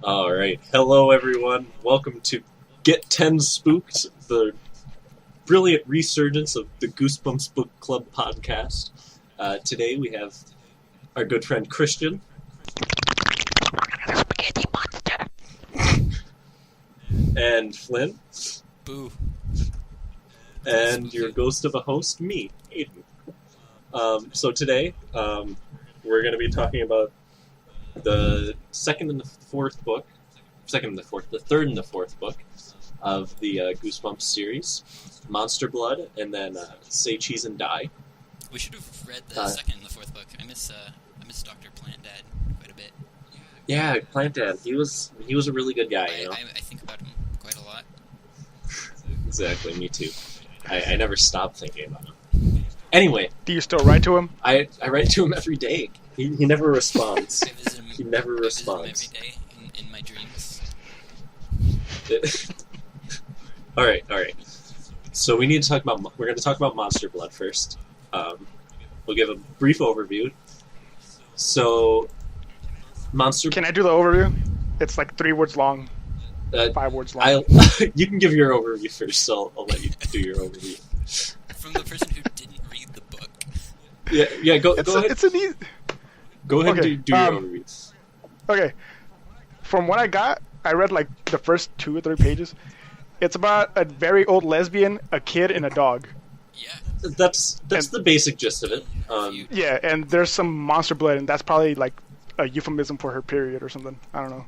All right. Hello, everyone. Welcome to Get 10 Spooked, the brilliant resurgence of the Goosebumps Book Club podcast. Today we have our good friend Christian. Spaghetti monster. And Flynn. Boo. And your ghost of a host, me, Aiden. So today, we're going to be talking about the third and the fourth book of the Goosebumps series, Monster Blood, and then Say Cheese and Die. We should have read the second and the fourth book. I miss Dr. Plant Dad quite a bit. Yeah, Plant Dad. He was a really good guy. You know? I think about him quite a lot. Exactly, me too. I never stopped thinking about him. Anyway, do you still write to him? I write to him every day. He never responds. I visit him, He never I visit him responds. every day in my dreams. All right. So we need to talk about. We're going to talk about Monster Blood first. We'll give a brief overview. So, Monster. Can I do the overview? It's like 3 words long, 5 words long. You can give your overview first. So I'll let you do your overview. From the person who didn't read the book. Yeah. Go ahead. It's an easy. Go ahead Okay, and do your overview. Okay. From what I got, I read like the first 2 or 3 pages. It's about a very old lesbian, a kid, and a dog. Yeah. That's the basic gist of it. Yeah, and there's some monster blood, and that's probably like a euphemism for her period or something. I don't know.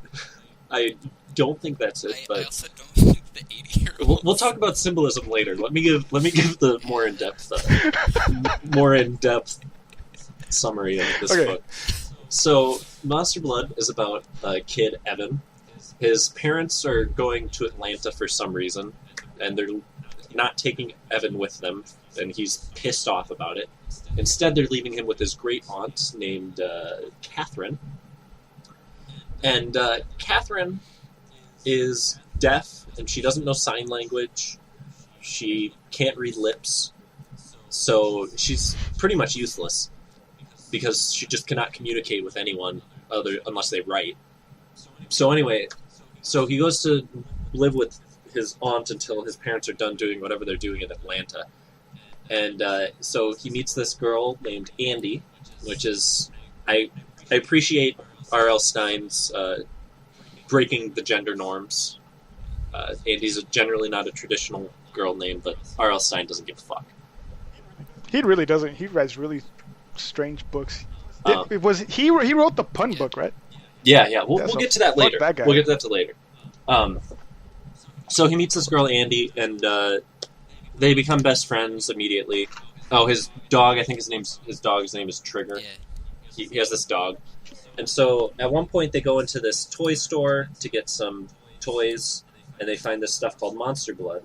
I don't think that's it, I but also don't think the 80-year-old. we'll talk about symbolism later. Let me give the more in depth summary of this Okay. book. So, Monster Blood is about a kid, Evan. His parents are going to Atlanta for some reason, and they're not taking Evan with them, and he's pissed off about it. Instead, they're leaving him with his great aunt named Catherine. And Catherine is deaf, and she doesn't know sign language. She can't read lips, so she's pretty much useless because she just cannot communicate with anyone unless they write. So anyway, he goes to live with his aunt until his parents are done doing whatever they're doing in Atlanta. And so he meets this girl named Andy, which is... I appreciate R.L. Stein's breaking the gender norms. Andy's generally not a traditional girl name, but R.L. Stein doesn't give a fuck. He really doesn't. He writes really strange books. He wrote the pun book, right? Yeah. We'll get to that later. That guy. We'll get to that later. So he meets this girl, Andy, and they become best friends immediately. Oh, his dog, I think his dog's name is Trigger. Yeah. He has this dog. And so at one point they go into this toy store to get some toys, and they find this stuff called Monster Blood.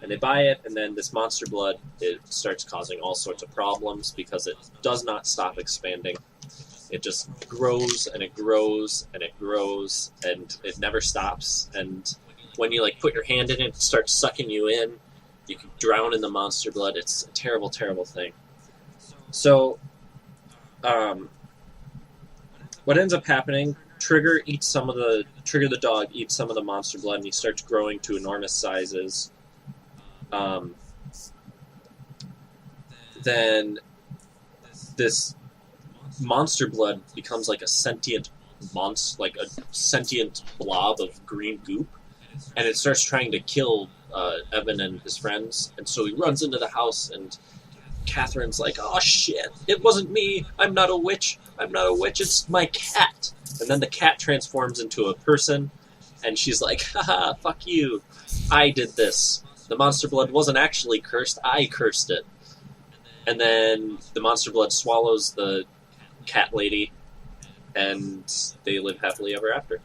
And they buy it, and then this Monster Blood, it starts causing all sorts of problems because it does not stop expanding. It just grows, and it grows, and it grows, and it never stops. And when you put your hand in it, it starts sucking you in. You can drown in the Monster Blood. It's a terrible, terrible thing. So, what ends up happening, Trigger the dog eats some of the Monster Blood, and he starts growing to enormous sizes. Then this Monster Blood becomes like a sentient blob of green goop, and it starts trying to kill Evan and his friends. And so he runs into the house, and Catherine's like, "Oh shit! It wasn't me. I'm not a witch. It's my cat." And then the cat transforms into a person, and she's like, "Haha! Fuck you! I did this. The Monster Blood wasn't actually cursed. I cursed it." And then the Monster Blood swallows the cat lady, and they live happily ever after.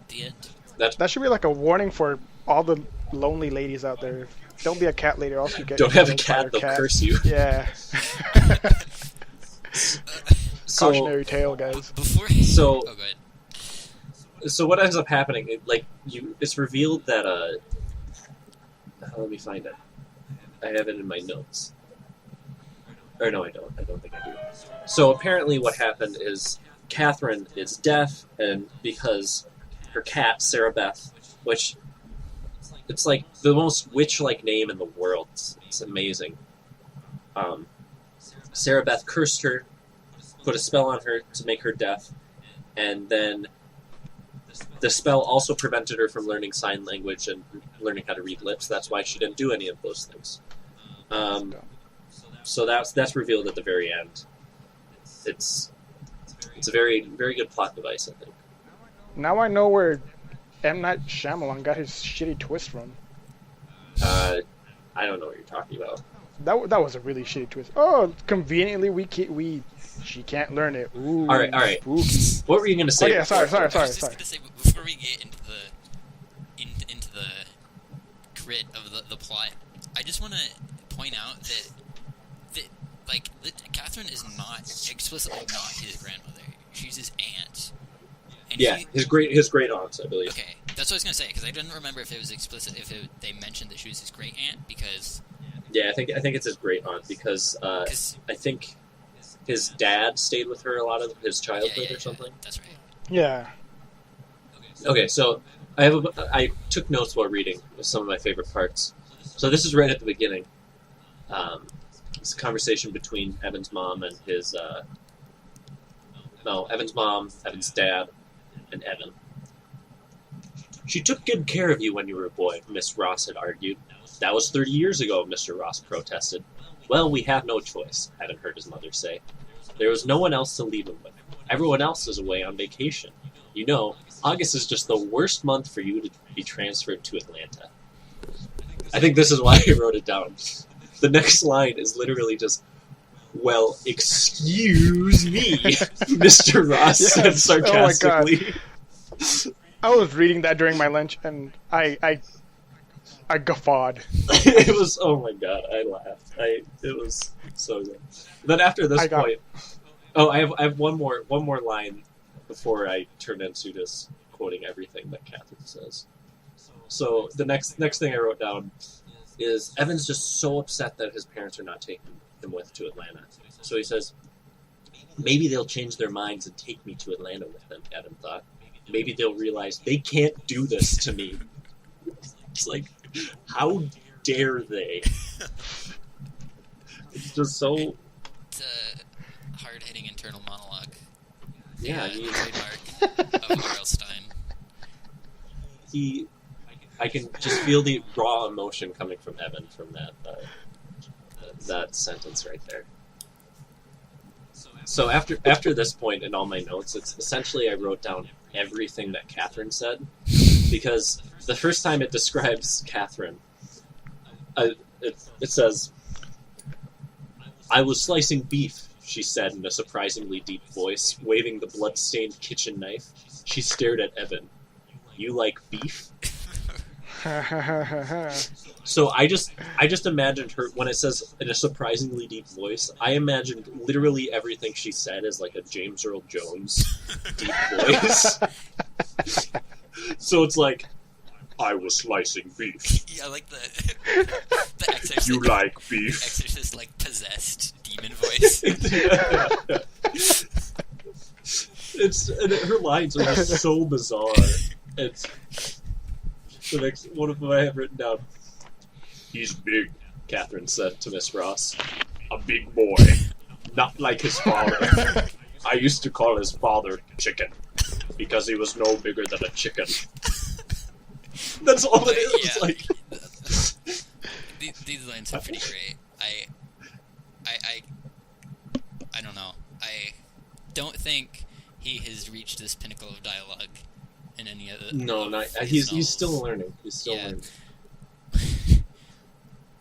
The end. That should be like a warning for all the lonely ladies out there. Don't be a cat lady, or else you get... Don't have a killed by cat, your they'll curse you. Yeah. So, Cautionary tale, guys. Before. So- Oh, go ahead. so what ends up happening? It's revealed that let me find it. I have it in my notes. Or no, I don't. I don't think I do. So apparently, what happened is Catherine is deaf, and because her cat, Sarah Beth, which it's like the most witch-like name in the world. It's amazing. Sarah Beth cursed her, put a spell on her to make her deaf, and then the spell also prevented her from learning sign language and learning how to read lips. That's why she didn't do any of those things. So that's revealed at the very end. It's a very, very good plot device, I think. Now I know where M. Night Shyamalan got his shitty twist from. I don't know what you're talking about. That was a really shitty twist. Oh, conveniently she can't learn it. Ooh, all right. Spooky. What were you going to say? Oh, yeah, sorry. I was just going to say, before we get into the grit of the plot, I just want to point out that Catherine is not explicitly not his grandmother. She's his aunt. And yeah, his great aunt, I believe. Okay, that's what I was going to say, because I didn't remember if it was explicit, they mentioned that she was his great aunt, because... Yeah, I think it's his great aunt, because I think his dad stayed with her a lot of his childhood or something. That's right. Yeah. Okay, so I took notes while reading with some of my favorite parts. So this is right at the beginning. It's a conversation between Evan's mom and Evan's mom, Evan's dad, and Evan. She took good care of you when you were a boy, Miss Ross had argued. That was 30 years ago, Mr. Ross protested. Well, we have no choice, Evan heard his mother say. There was no one else to leave him with. Everyone else is away on vacation. You know, August is just the worst month for you to be transferred to Atlanta. I think this is why I wrote it down. The next line is literally just, well, excuse me, Mr. Ross said sarcastically. Oh my God. I was reading that during my lunch, and I guffawed. It was, oh my God, I laughed. It was so good. Then after this point... Oh, I have one more line before I turn into just quoting everything that Catherine says. So the next thing I wrote down is Evan's just so upset that his parents are not taking him with to Atlanta. So he says, maybe they'll change their minds and take me to Atlanta with them, Evan thought. Maybe they'll realize they can't do this to me. It's like, how dare they? It's just so... It's a hard-hitting internal monologue. Yeah, trademark of R.L. Stein. I can just feel the raw emotion coming from Evan from that sentence right there. So after this point in all my notes, it's essentially I wrote down everything that Catherine said, because the first time it describes Catherine, it says, I was slicing beef, she said in a surprisingly deep voice, waving the blood-stained kitchen knife. She stared at Evan. You like beef? So I just imagined her, when it says in a surprisingly deep voice, I imagined literally everything she said as like a James Earl Jones deep voice. So it's like, I was slicing beef. Yeah, like the Exorcist. You like beef? Exorcist, like, possessed demon voice. Her lines are just so bizarre. It's the next one of them I have written down. He's big, Catherine said to Miss Ross. A big boy, not like his father. I used to call his father Chicken because he was no bigger than a chicken. That's all it is. Yeah. Like these lines are pretty great. I don't know. I don't think he has reached this pinnacle of dialogue in any other. No, not he's still learning. He's still learning.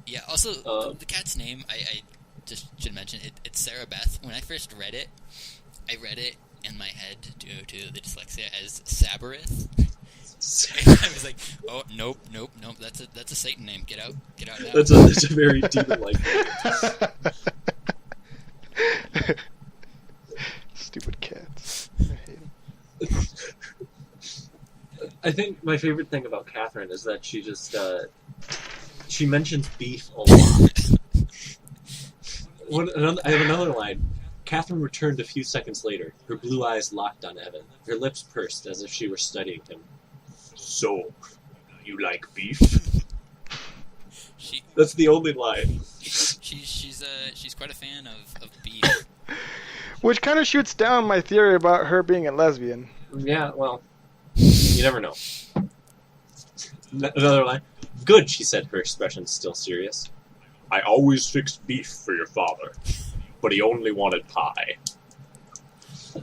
Yeah. Also, the cat's name I just should mention it's Sarah Beth. When I first read it, I read it in my head due to the dyslexia as Sabarith. I was like, oh nope. That's a Satan name. Get out now. That's a very demon-like name. Stupid cats. I hate them. I think my favorite thing about Catherine is that she just she mentions beef a lot. I have another line. Catherine returned a few seconds later, her blue eyes locked on Evan, her lips pursed as if she were studying him. So, you like beef? She That's the only line. she's quite a fan of beef. Which kind of shoots down my theory about her being a lesbian. Yeah, well, you never know. Another line. Good, she said, her expression still serious. I always fixed beef for your father, but he only wanted pie.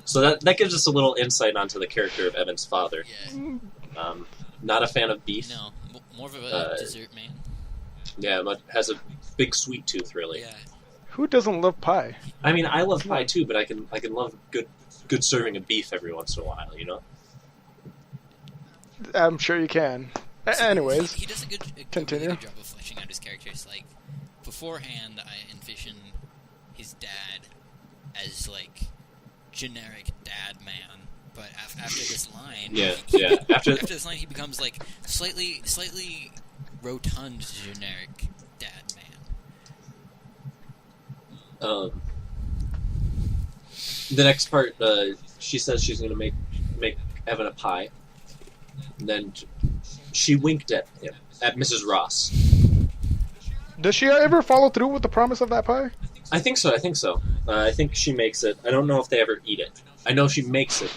So that gives us a little insight onto the character of Evan's father. Yeah. Not a fan of beef. No, more of a dessert man. Yeah, but has a big sweet tooth, really. Yeah. Who doesn't love pie? I mean, I love pie too, but I can love good serving of beef every once in a while, you know? I'm sure you can. Anyways, he does a continue. really good job of fleshing out his characters. Like, beforehand, I envision his dad as, like, generic dad man. But after this line... After this line, he becomes, like, slightly rotund generic dad man. The next part, she says she's going to make Evan a pie. And then she winked at him, at Mrs. Ross. Does she ever follow through with the promise of that pie? I think so. I think she makes it. I don't know if they ever eat it. I know she makes it.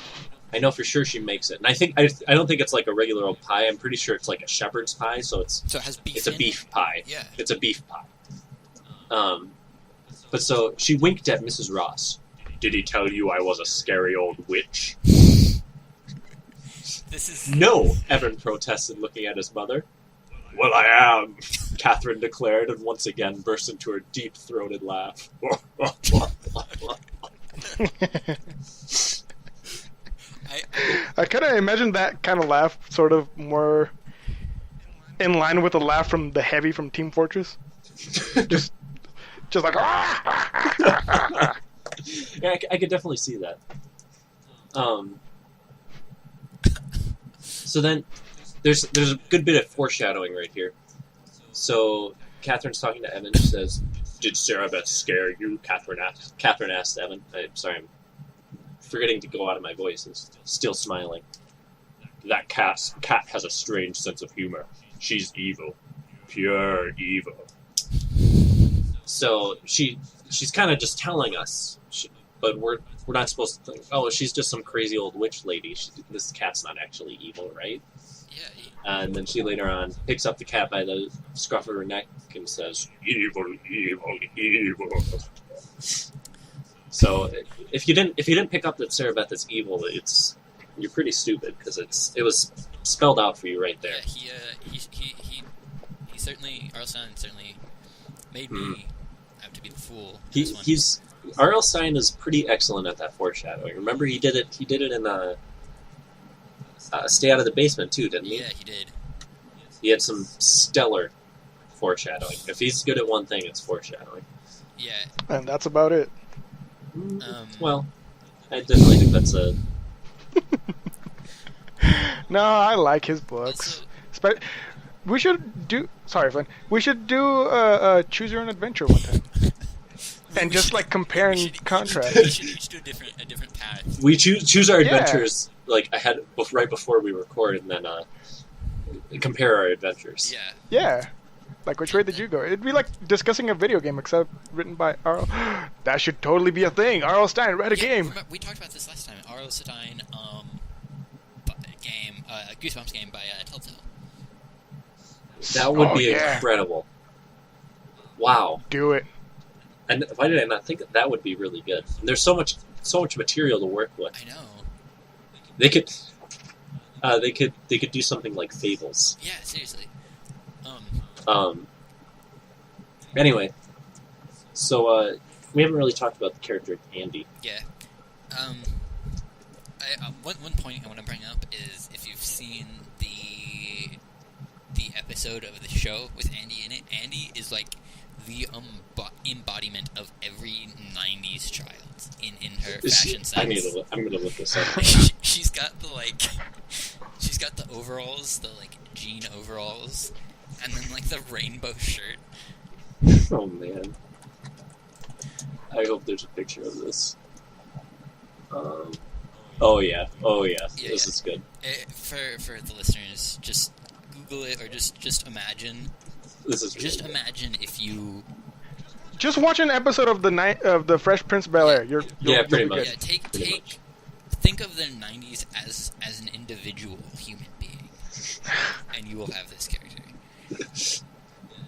I know for sure she makes it. And I don't think it's like a regular old pie. I'm pretty sure it's like a shepherd's pie, so it has beef. It's a beef pie. Yeah. It's a beef pie. But so she winked at Mrs. Ross. Did he tell you I was a scary old witch? No, Evan protested, looking at his mother. Well, I am, Catherine declared, and once again burst into her deep-throated laugh. I kind of imagine that kind of laugh sort of more in line with the laugh from the Heavy from Team Fortress. just like... Yeah, I could definitely see that. So then, there's a good bit of foreshadowing right here. So Catherine's talking to Evan. She says, "Did Sarah Beth scare you?" Catherine asked Evan. I'm forgetting to go out of my voice. And still smiling. That cat has a strange sense of humor. She's evil, pure evil. So she's kind of just telling us, but we're not supposed to think, oh, she's just some crazy old witch lady. This cat's not actually evil, right? Yeah. And then she later on picks up the cat by the scruff of her neck and says, "Evil, evil, evil." So if you didn't pick up that Sarah Beth is evil, you're pretty stupid, because it was spelled out for you right there. Yeah, he certainly, R.L. Stein certainly made me have to be the fool. R.L. Stein is pretty excellent at that foreshadowing. Remember, he did it in Stay Out of the Basement too, didn't he? Yeah, he did. He had some stellar foreshadowing. If he's good at one thing, it's foreshadowing. Yeah. And that's about it. Well, I definitely think that's a... No, I like his books. We should do... Sorry, Flynn. We should do Choose Your Own Adventure one time. And just like compare and contrast. We should each do a different path. We choose our adventures like right before we record, and then compare our adventures. Yeah. Yeah. Like, which way did you go? It'd be like discussing a video game, except written by R.L. That should totally be a thing. R.L. Stein read a game. Remember, we talked about this last time. R.L. Stein game, Goosebumps game by Telltale. That would be incredible. Wow. Do it. And why did I not think that would be really good? And there's so much material to work with. I know. They could do something like Fables. Yeah, seriously. Anyway, so we haven't really talked about the character of Andy. Yeah. One point I want to bring up is if you've seen the episode of the show with Andy in it, Andy is like the embodiment of every 90s child in her fashion sense. I'm gonna look this up. She's got the overalls, the like jean overalls, and then like the rainbow shirt. Oh man. I hope there's a picture of this. Oh yeah. This is good. For the listeners, just Google it or just imagine. This is just imagine if you just watch an episode of the Fresh Prince of Bel-Air. Yeah, pretty much. Yeah, think of the 90s as an individual human being, and you will have this character.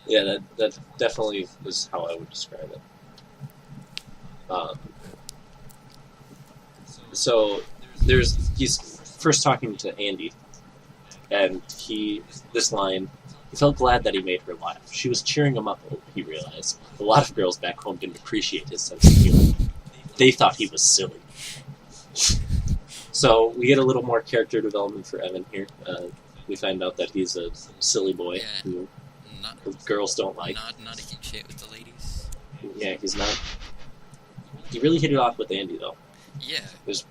Yeah, that definitely is how I would describe it. So he's first talking to Andy, and this line, he felt glad that he made her laugh. She was cheering him up, he realized. A lot of girls back home didn't appreciate his sense of humor. They thought he was silly. So we get a little more character development for Evan here. We find out that he's a silly boy who girls don't like. Not a huge hit with the ladies. Yeah, he's not. He really hit it off with Andy, though. Yeah. It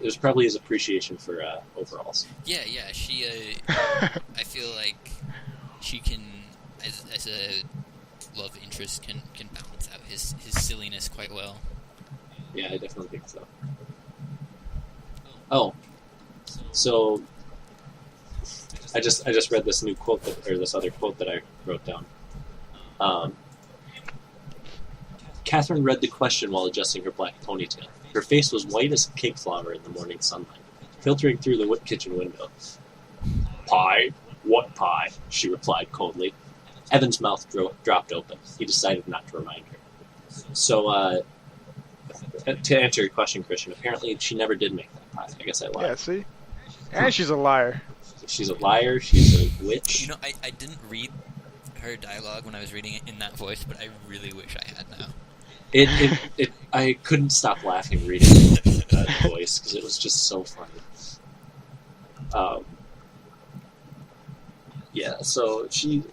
was probably his appreciation for overalls. Yeah. She, I feel like she can, as a love interest, can balance out his silliness quite well. Yeah, I definitely think so. Oh, so I just read this new quote this other quote that I wrote down. Catherine read the question while adjusting her black ponytail. Her face was white as cake flour in the morning sunlight, filtering through the kitchen window. Pie? What pie? She replied coldly. Evan's mouth dropped open. He decided not to remind her. So, to answer your question, Christian, apparently she never did make that pie. I guess I lied. Yeah, see? And she's a liar. She's a liar. She's a witch. You know, I didn't read her dialogue when I was reading it in that voice, but I really wish I had now. I couldn't stop laughing reading that voice because it was just so funny. Yeah, so she's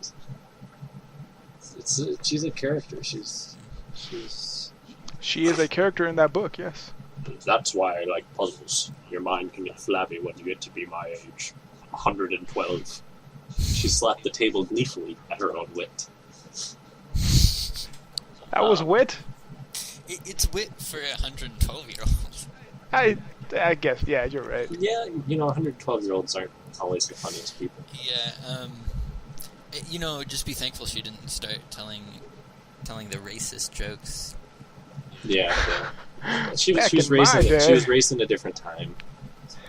a character. She is a character in that book. Yes. That's why I like puzzles. Your mind can get flabby when you get to be my age, 112. She slapped the table gleefully at her own wit. That was wit? It's wit for a 112-year-old. I guess, yeah, you're right. Yeah, 112-year-olds aren't always the funniest people. Yeah, just be thankful she didn't start telling the racist jokes. Yeah. She was raised in a different time.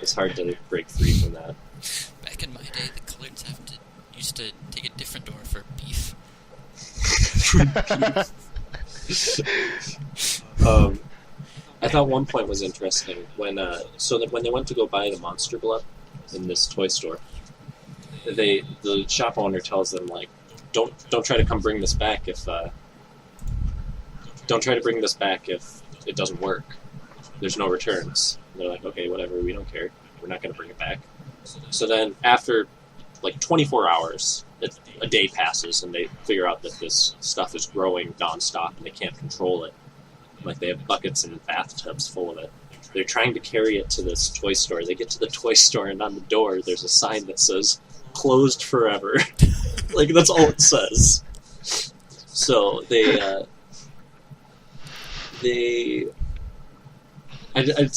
It's hard to break free from that. Back in my day, the coloreds used to take a different door for beef. I thought one point was interesting when when they went to go buy the Monster Blood in this toy store, the shop owner tells them like, don't try to come bring this back if it doesn't work. There's no returns. And they're like, okay, whatever, we don't care. We're not going to bring it back. So then after like 24 hours, a day passes, and they figure out that this stuff is growing nonstop, and they can't control it. Like, they have buckets and bathtubs full of it. They're trying to carry it to this toy store. They get to the toy store, and on the door, there's a sign that says, closed forever. Like, that's all it says. So, it's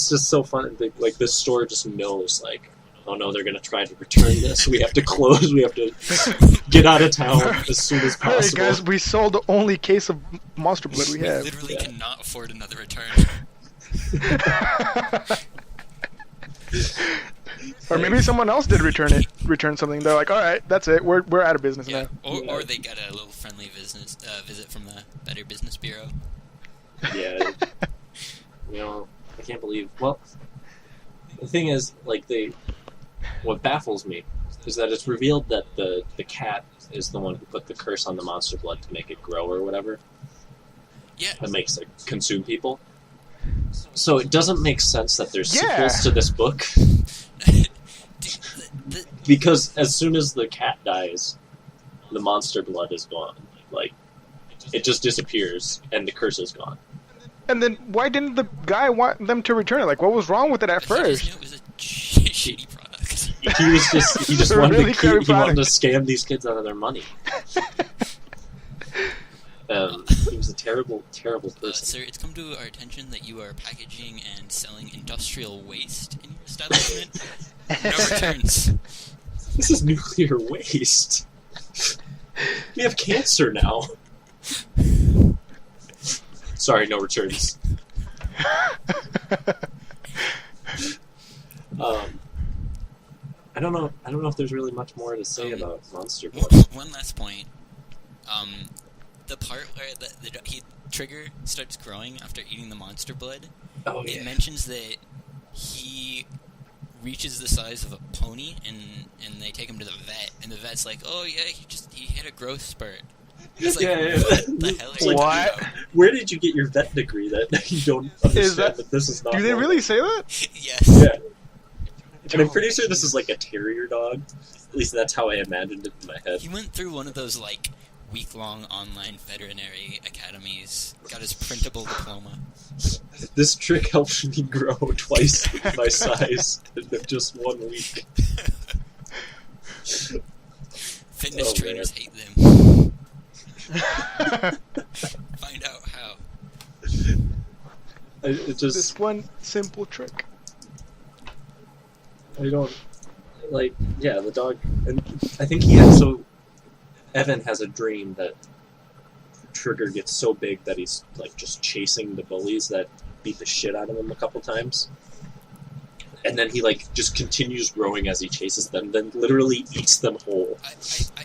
just so fun. Like, this store just knows, like, oh no, they're going to try to return this. We have to close. We have to get out of town as soon as possible. Alright guys, we sold the only case of Monster Blood we have. We literally cannot afford another return. Or maybe someone else did return something. They're like, alright, that's it. We're out of business now. Or they got a little friendly visit from the Better Business Bureau. Yeah. I can't believe... Well, the thing is, like, what baffles me is that it's revealed that the cat is the one who put the curse on the Monster Blood to make it grow or whatever. Yeah. That makes it consume people. So it doesn't make sense that there's sequels to this book. Because as soon as the cat dies, the Monster Blood is gone. Like, it just disappears, and the curse is gone. And then why didn't the guy want them to return it? Like, what was wrong with it at first? It was a shitty product. He just wanted really to scam these kids out of their money. He was a terrible, terrible person. Sir, it's come to our attention that you are packaging and selling industrial waste in your establishment. No returns. This is nuclear waste. We have cancer now. Sorry, no returns. I don't know. I don't know if there's really much more to say about Monster Blood. One last point. The part where Trigger starts growing after eating the monster blood. Oh yeah. It mentions that he reaches the size of a pony, and they take him to the vet, and the vet's like, "Oh yeah, he hit a growth spurt." He's like, yeah. What the hell are you What? talking about? Where did you get your vet degree that you don't understand that this is not? Do they normal? really say that? Yes. Yeah. And I'm pretty sure this is like a terrier dog. At least that's how I imagined it in my head. He went through one of those like week-long online veterinary academies. Got his printable diploma. This trick helped me grow twice my size in just 1 week. Fitness Oh, trainers man. hate them. Find out how. It just This one simple trick. I don't like. Yeah, the dog, and I think he had so. Evan has a dream that Trigger gets so big that he's like just chasing the bullies that beat the shit out of him a couple times, and then he like just continues growing as he chases them, then literally eats them whole.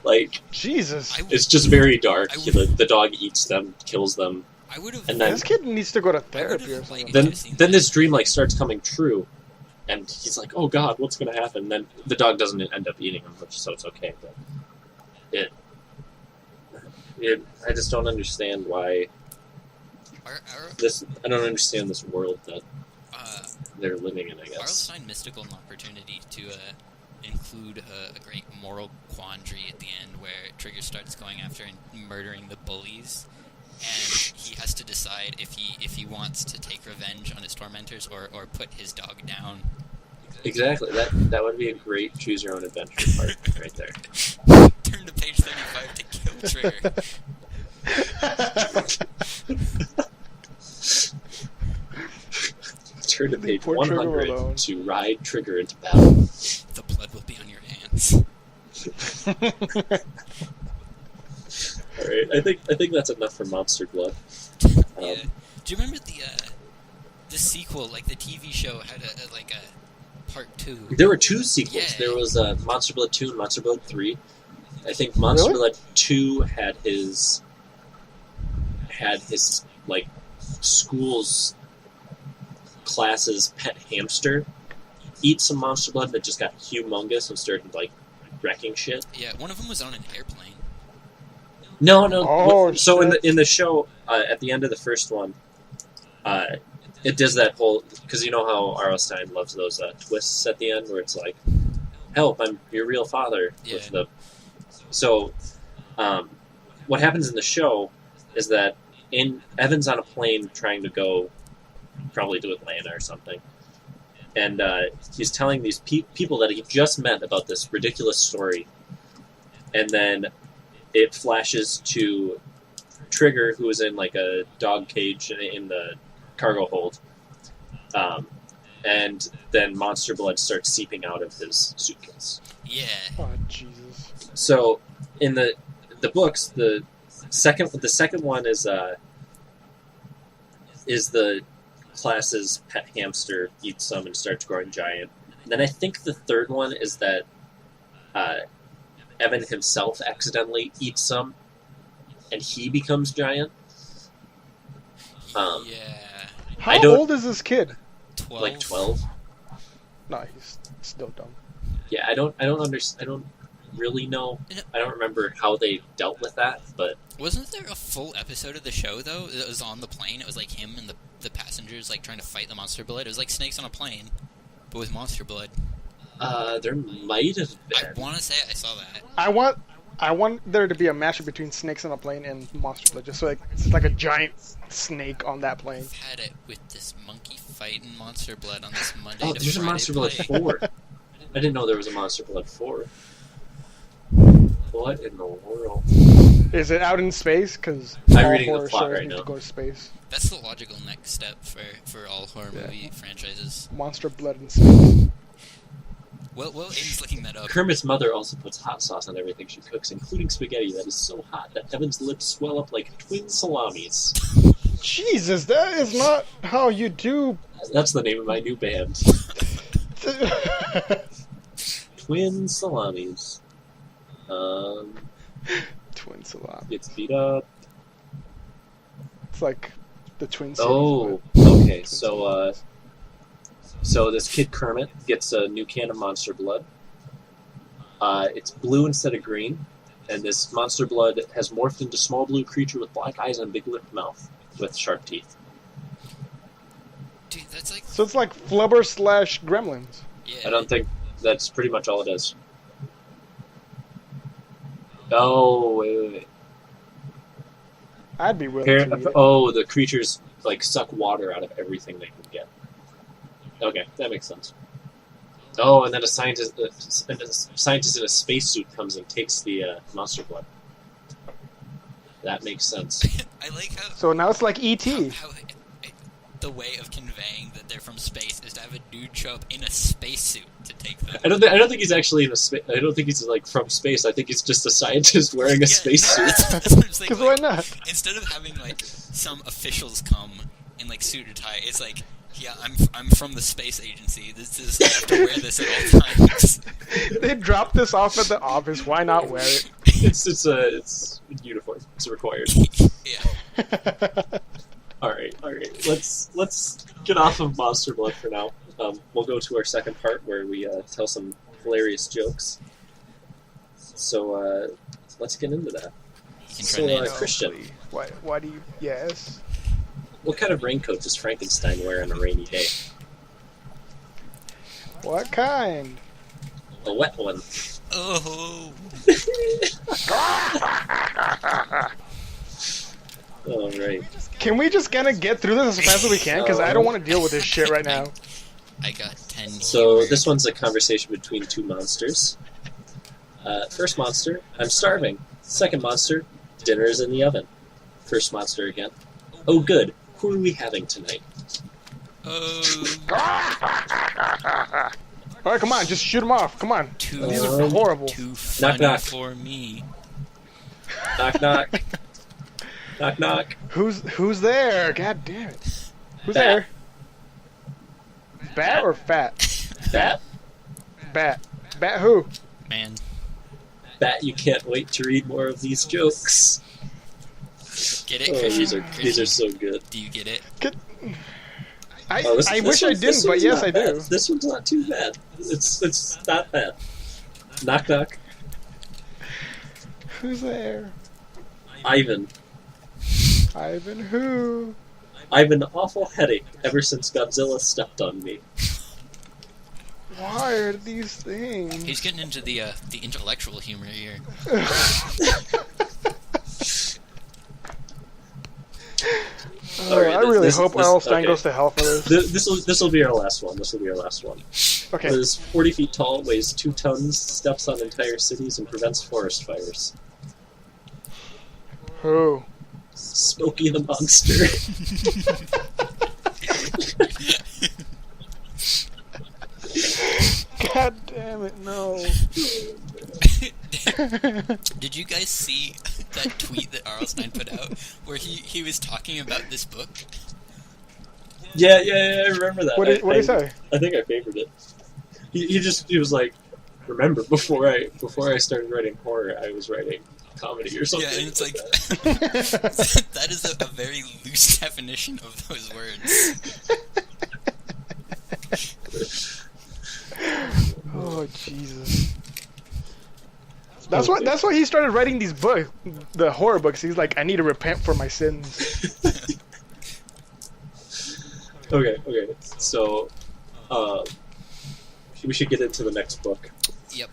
Like Jesus. it's just very dark. I The dog eats them, kills them, I would have. and then This kid needs to go to therapy or something. then this dream like starts coming true, and he's like, "Oh God, what's gonna happen?" Then the dog doesn't end up eating him, so it's okay. But I just don't understand why this. I don't understand this world that they're living in. I guess Arlstein mystical an opportunity to include a great moral quandary at the end, where Trigger starts going after and murdering the bullies. And he has to decide if he wants to take revenge on his tormentors or put his dog down. exactly. That would be a great choose your own adventure part right there. Turn to page 35 to kill Trigger. Turn to page Poor Trigger 100 alone. to ride Trigger into battle. The blood will be on your hands. All right, I think that's enough for Monster Blood. Yeah. Do you remember the sequel, like the TV show had a part 2? There were 2 sequels. Yeah. There was Monster Blood 2 and Monster Blood 3. I think Monster Really? Blood 2 had his like school's class's pet hamster eat some Monster Blood that just got humongous and started like wrecking shit. Yeah, one of them was on an airplane. No. Oh, so shit. in the show, at the end of the first one, it does that whole, because you know how R.L. Stine loves those twists at the end where it's like, "Help! I'm your real father." Yeah. So, what happens in the show is that Evan's on a plane trying to go, probably to Atlanta or something, and he's telling these people that he just met about this ridiculous story, and then it flashes to Trigger, who is in like a dog cage in the cargo hold, and then Monster Blood starts seeping out of his suitcase. Yeah. Oh, Jesus. So in the books, the second one is the class's pet hamster eats some and starts growing giant. And then I think the third one is that Evan himself accidentally eats some, and he becomes giant. Yeah. How don't- old is this kid? 12. Like 12. No, he's still dumb. Yeah, I don't really know. I don't remember how they dealt with that, but Wasn't there a full episode of the show, though, that was on the plane? It was like him and the passengers like trying to fight the monster blood. It was like Snakes on a Plane, but with monster blood. there might have I been. want to say I saw that. I want there to be a matchup between Snakes on a Plane and Monster Blood, just so it's like a giant snake on that plane. I've had it with this monkey fighting monster blood on this Monday Oh, to there's a Friday Monster Blood play. 4. I didn't know there was a Monster Blood 4. What in the world? Is it out in space? Because I'm all reading the horror plot shows right need now. to go to space. That's the logical next step for all horror Yeah. movie franchises. Monster Blood in space. Well, Aiden's looking that up. Kermit's mother also puts hot sauce on everything she cooks, including spaghetti that is so hot that Evan's lips swell up like twin salamis. Jesus, that is not how you do. That's the name of my new band. Twin salamis. Twin salami. Gets beat up. It's like the Twin Cities. Oh, okay. So this kid Kermit gets a new can of Monster Blood. It's blue instead of green, and this Monster Blood has morphed into a small blue creature with black eyes and a big lipped mouth with sharp teeth. Dude, that's like... So it's like Flubber / Gremlins. Yeah. I don't think that's pretty much all it is. Oh, wait. I'd be willing to eat it. Oh, the creatures like suck water out of everything they can get. Okay, that makes sense. Oh, and then a scientist in a spacesuit comes and takes the Monster Blood. That makes sense. I like how... So now it's like E.T. How the way of conveying that they're from space is to have a dude show up in a spacesuit to take them. I don't think he's actually in a space. I don't think he's like from space. I think he's just a scientist wearing a spacesuit. That's what I'm saying. Because Like, why not? instead of having like some officials come in like suit or tie, it's like, yeah, I'm from the space agency. This is, I have to wear this at all times. They dropped this off at the office. Why not wear it? It's uniform. It's required. Yeah. All right. Let's get off of Monster Blood for now. We'll go to our second part where we tell some hilarious jokes. So let's get into that. So, Christian, Why do you... Yes? what kind of raincoat does Frankenstein wear on a rainy day? What kind? A wet one. Oh. All right. Can we just kind of get through this as fast as we can? Because I don't want to deal with this shit right now. I got 10. So humor. this one's a conversation between two monsters. First monster, I'm starving. Second monster, dinner is in the oven. First monster again. Oh, good. Who are we having tonight? Oh. All right, come on, just shoot them off. Come on. These are horrible. Too funny knock. for me. Knock, knock. Knock, knock. Who's there? God damn it. Who's Bat. there? Bat or fat? Bat? Bat. Bat who? Man. Bat, you can't wait to read more of these jokes. Get it? Oh, Christian? these are so good. Do you get it? I wish I didn't, but yes, I do. This one's not too bad. It's not bad. Knock, knock. Who's there? Ivan. Ivan who? I've an awful headache ever since Godzilla stepped on me. Why are these things? He's getting into the intellectual humor here. Alright, I really hope Erlstein goes to hell for this. This will be our last one. Okay. Is 40 feet tall, weighs 2 tons, steps on entire cities, and prevents forest fires. Who? Smokey the Monster. God damn it, no. Did you guys see that tweet that Arlstein put out where he was talking about this book? Yeah, I remember that. What did he say? I think I favored it. He was like, remember, before I started writing horror, I was writing comedy or something. Yeah, and it's like that is a very loose definition of those words. Oh Jesus! That's why he started writing these books, the horror books. He's like, I need to repent for my sins. Okay. So, we should get into the next book. Yep.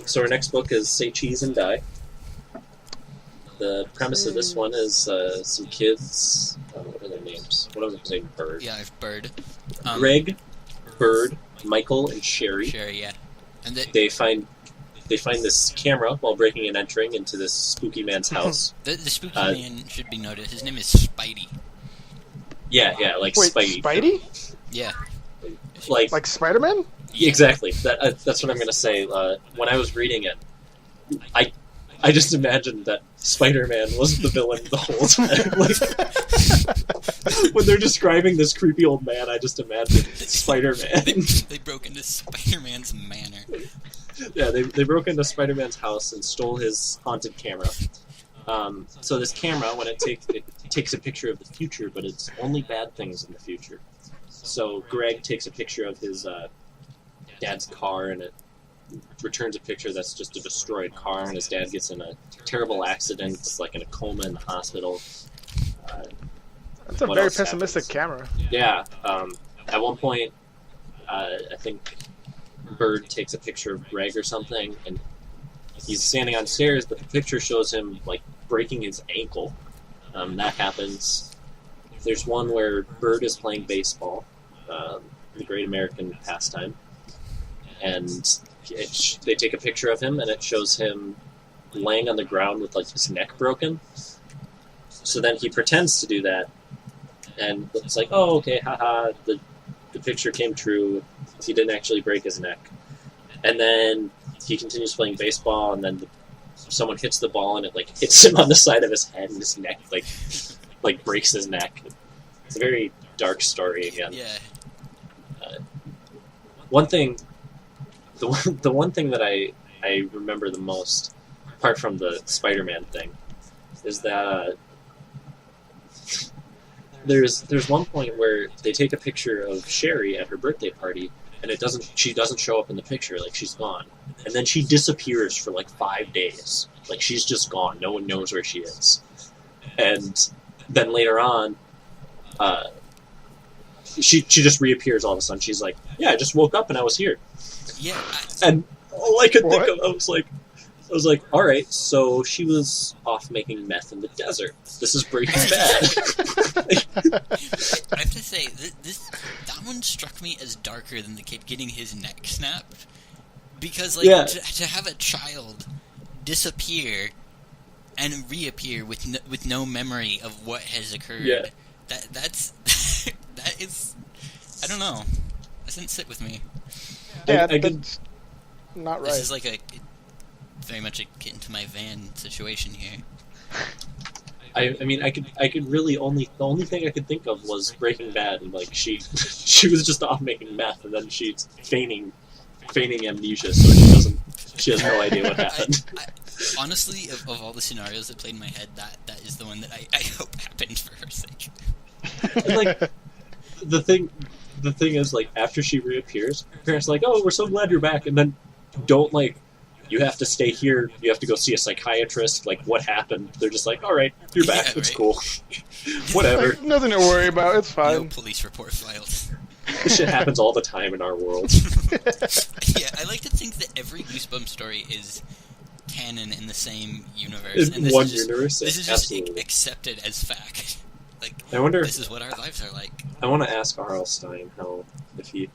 So our next book is Say Cheese and Die. The premise of this one is some kids. What are their names? One of them's named Bird. Yeah, I've Bird. Greg, Bird, Michael, and Sherry. Sherry, yeah. And they find this camera while breaking and entering into this spooky man's house. The spooky man should be noted. His name is Spidey. Yeah, like Wait, Spidey. Spidey? Yeah. Like Spider-Man? Exactly. That's what I'm going to say. When I was reading it, I just imagined that Spider-Man was the villain the whole time. Like, when they're describing this creepy old man, I just imagined Spider-Man. They broke into Spider-Man's manor. Yeah, they broke into Spider-Man's house and stole his haunted camera. So this camera, when it takes a picture of the future, but it's only bad things in the future. So Greg takes a picture of his dad's car, and it returns a picture that's just a destroyed car, and his dad gets in a terrible accident. It's like in a coma in the hospital. That's a very pessimistic camera. Yeah. At one point, I think Bird takes a picture of Greg or something, and he's standing on stairs, but the picture shows him like breaking his ankle. That happens. There's one where Bird is playing baseball, the great American pastime, and they take a picture of him, and it shows him laying on the ground with like his neck broken. So then he pretends to do that, and it's like, oh, okay, haha, the picture came true. He didn't actually break his neck. And then he continues playing baseball, and then someone hits the ball, and it like hits him on the side of his head, and his neck like breaks his neck. It's a very dark story again. Yeah. The one thing that I remember the most, apart from the Spider-Man thing, is that there's one point where they take a picture of Sherry at her birthday party, and she doesn't show up in the picture, like she's gone, and then she disappears for like 5 days, like she's just gone. No one knows where she is, and then later on, she just reappears all of a sudden. She's like, yeah, I just woke up and I was here. Yeah. And all I could think of, I was like, all right, so she was off making meth in the desert. This is Breaking Bad. I have to say, that one struck me as darker than the kid getting his neck snapped, because to have a child disappear and reappear with no memory of what has occurred. Yeah. That is, I don't know. That didn't sit with me. Yeah, that's not right. This is like very much a get into my van situation here. I mean, I could really the only thing I could think of was Breaking Bad, and like she was just off making meth, and then she's feigning amnesia, so she has no idea what happened. Honestly, of all the scenarios that played in my head, that is the one that I hope happened for her sake. And like the thing is, like, after she reappears, her parents are like, oh, we're so glad you're back, and then don't like, you have to stay here, you have to go see a psychiatrist, like, what happened? They're just like, alright, you're back, Yeah, it's right. cool. Whatever. Like, nothing to worry about, it's fine. No police report filed. This shit happens all the time in our world. Yeah, I like to think that every Goosebumps story is canon in the same universe. In one universe, This is absolutely. just accepted as fact. Like, I wonder. this is what our lives are like. I want to ask R.L. Stein how if he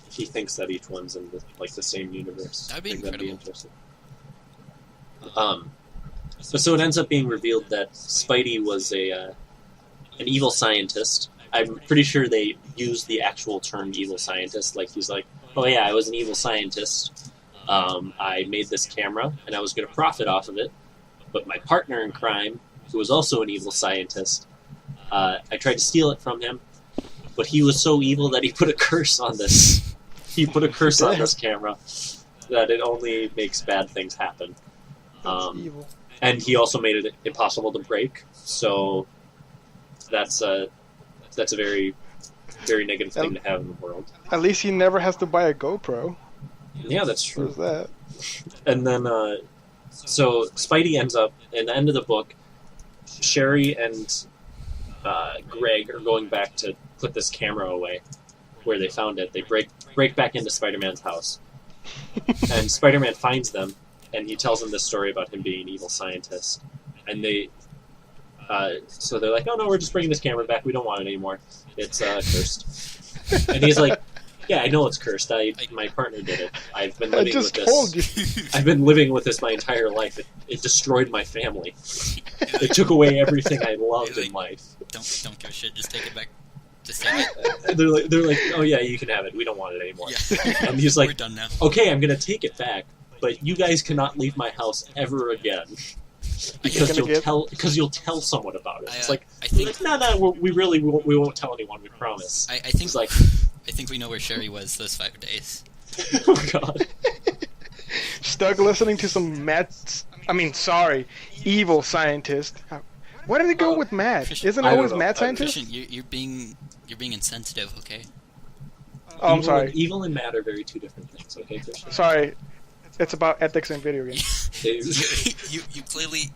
thinks that each one's in the same universe. That'd be I think that'd be incredible. interesting. So it ends up being revealed that Spidey was an evil scientist. I'm pretty sure they used the actual term evil scientist. Like, he's like, oh yeah, I was an evil scientist. I made this camera, and I was going to profit off of it. But my partner in crime, who was also an evil scientist, I tried to steal it from him, but he was so evil that he put a curse on this. He put a curse on this camera that it only makes bad things happen. Evil. And he also made it impossible to break. So that's a very, very negative thing to have in the world. At least he never has to buy a GoPro. Yeah, that's true. There's that. And then, so Spidey ends up, in the end of the book, Sherry and Greg are going back to put this camera away where they found it. They break back into Spider-Man's house. And Spider-Man finds them, and he tells them this story about him being an evil scientist. And so they're like, oh no, we're just bringing this camera back. We don't want it anymore. It's cursed. And he's like, yeah, I know it's cursed. My partner did it. I've been living with this. Told you. I've been living with this my entire life. It destroyed my family. It took away everything I loved in life. Don't give a shit. Just take it back Just take it. And they're like, oh yeah, you can have it. We don't want it anymore. Yeah. And he's We're like, done now. okay, I'm gonna take it back, but you guys cannot leave my house ever again because you'll tell someone about it. It's like, I think no, we really won't tell anyone. We promise. I think It's like, I think we know where Sherry was those 5 days. oh god. Stuck listening to some evil scientist. Why did it go with mad? Christian, Isn't I it don't always know. mad scientist? Christian, you're being insensitive, okay? Oh, I'm sorry. Evil and mad are very two different things. Okay, Christian. Sorry. It's about ethics in video games. You're clearly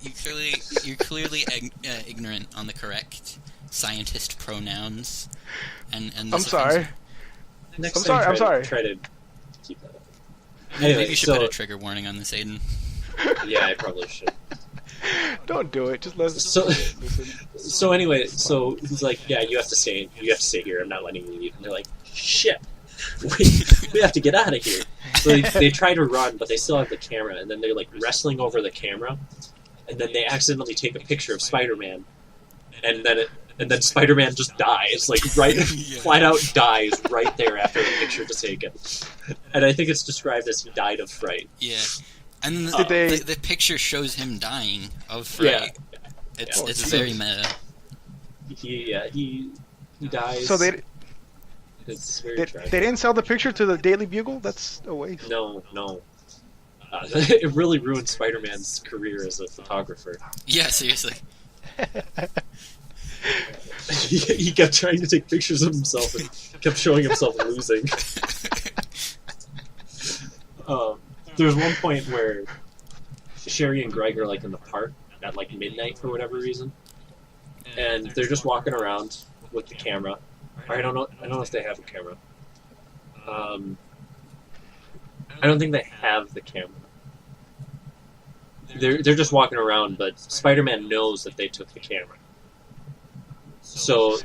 ignorant on the correct scientist pronouns. And I'm sorry. Next I'm time, sorry. Try to keep that up. Maybe Anyway, you should put a trigger warning on this, Aiden. Yeah, I probably should. Don't do it. Just let us. So anyway, so he's like, yeah, you have to stay here. I'm not letting you leave. And they're like, shit, we have to get out of here. So they try to run, but they still have the camera, and then they're like wrestling over the camera, and then they accidentally take a picture of Spider-Man, and then Spider-Man just dies, like flat out dies right there after the picture was taken. And I think it's described as he died of fright. Yeah. And the picture shows him dying of fright. Yeah. It's very meta. He dies. So they they didn't sell the picture to the Daily Bugle? That's a waste. No. It really ruined Spider-Man's career as a photographer. Yeah, seriously. He kept trying to take pictures of himself and kept showing himself losing. There's one point where Sherry and Greg are like in the park at like midnight for whatever reason, and they're just walking around with the camera. Or I don't know if they have a camera. I don't think they have the camera. They're just walking around, but Spider-Man knows that they took the camera. So